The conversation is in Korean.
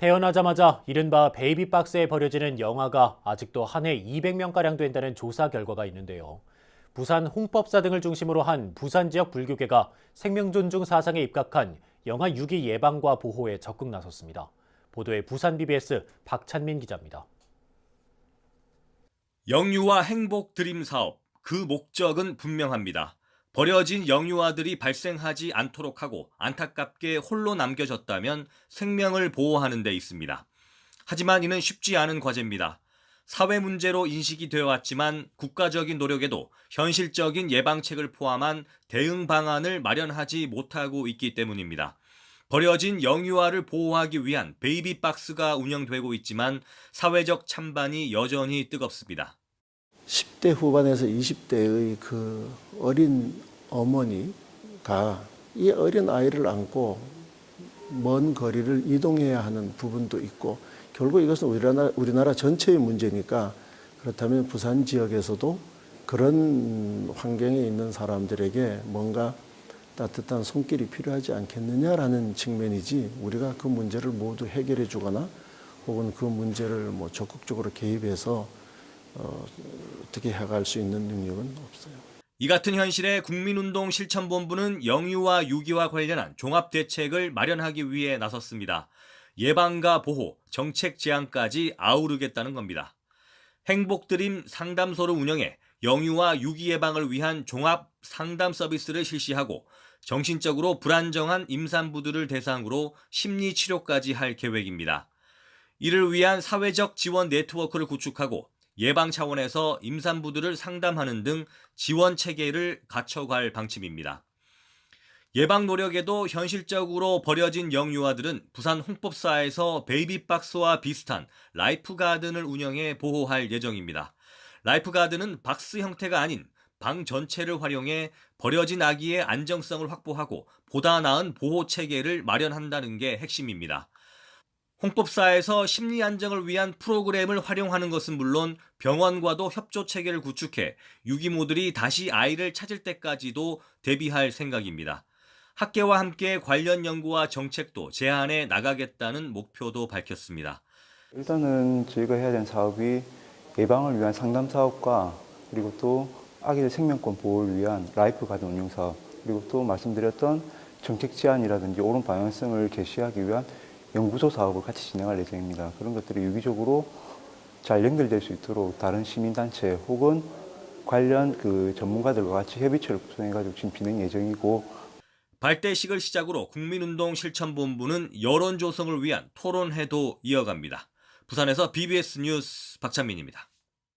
태어나자마자 이른바 베이비박스에 버려지는 영아가 아직도 한 해 200명가량 된다는 조사 결과가 있는데요. 부산 홍법사 등을 중심으로 한 부산 지역 불교계가 생명존중 사상에 입각한 영아 유기 예방과 보호에 적극 나섰습니다. 보도에 부산 BBS 박찬민 기자입니다. 영유아 행복 드림 사업, 그 목적은 분명합니다. 버려진 영유아들이 발생하지 않도록 하고 안타깝게 홀로 남겨졌다면 생명을 보호하는 데 있습니다. 하지만 이는 쉽지 않은 과제입니다. 사회 문제로 인식이 되어 왔지만 국가적인 노력에도 현실적인 예방책을 포함한 대응 방안을 마련하지 못하고 있기 때문입니다. 버려진 영유아를 보호하기 위한 베이비박스가 운영되고 있지만 사회적 찬반이 여전히 뜨겁습니다. 10대 후반에서 20대의 그 어린 어머니가 이 어린 아이를 안고 먼 거리를 이동해야 하는 부분도 있고, 결국 이것은 우리나라 전체의 문제니까, 그렇다면 부산 지역에서도 그런 환경에 있는 사람들에게 뭔가 따뜻한 손길이 필요하지 않겠느냐라는 측면이지, 우리가 그 문제를 모두 해결해 주거나 혹은 그 문제를 적극적으로 개입해서 어떻게 해갈 수 있는 능력은 없어요. 이 같은 현실에 국민운동 실천본부는 영유아 유기와 관련한 종합대책을 마련하기 위해 나섰습니다. 예방과 보호, 정책 제안까지 아우르겠다는 겁니다. 행복드림 상담소를 운영해 영유아 유기 예방을 위한 종합 상담 서비스를 실시하고 정신적으로 불안정한 임산부들을 대상으로 심리 치료까지 할 계획입니다. 이를 위한 사회적 지원 네트워크를 구축하고 예방 차원에서 임산부들을 상담하는 등 지원 체계를 갖춰갈 방침입니다. 예방 노력에도 현실적으로 버려진 영유아들은 부산 홍법사에서 베이비박스와 비슷한 라이프가든을 운영해 보호할 예정입니다. 라이프가든은 박스 형태가 아닌 방 전체를 활용해 버려진 아기의 안정성을 확보하고 보다 나은 보호 체계를 마련한다는 게 핵심입니다. 홍법사에서 심리 안정을 위한 프로그램을 활용하는 것은 물론 병원과도 협조 체계를 구축해 유기모들이 다시 아이를 찾을 때까지도 대비할 생각입니다. 학계와 함께 관련 연구와 정책도 제안해 나가겠다는 목표도 밝혔습니다. 일단은 저희가 해야 되는 사업이 예방을 위한 상담 사업과, 그리고 또 아기들 생명권 보호를 위한 라이프 가든 운영 사업, 그리고 또 말씀드렸던 정책 제안이라든지 옳은 방향성을 제시하기 위한 연구소 사업을 같이 진행할 예정입니다. 그런 것들이 유기적으로 잘 연결될 수 있도록 다른 시민단체 혹은 관련 전문가들과 같이 협의체를 구성해가지고 지금 진행 예정이고, 발대식을 시작으로 국민운동 실천본부는 여론 조성을 위한 토론회도 이어갑니다. 부산에서 BBS 뉴스 박찬민입니다.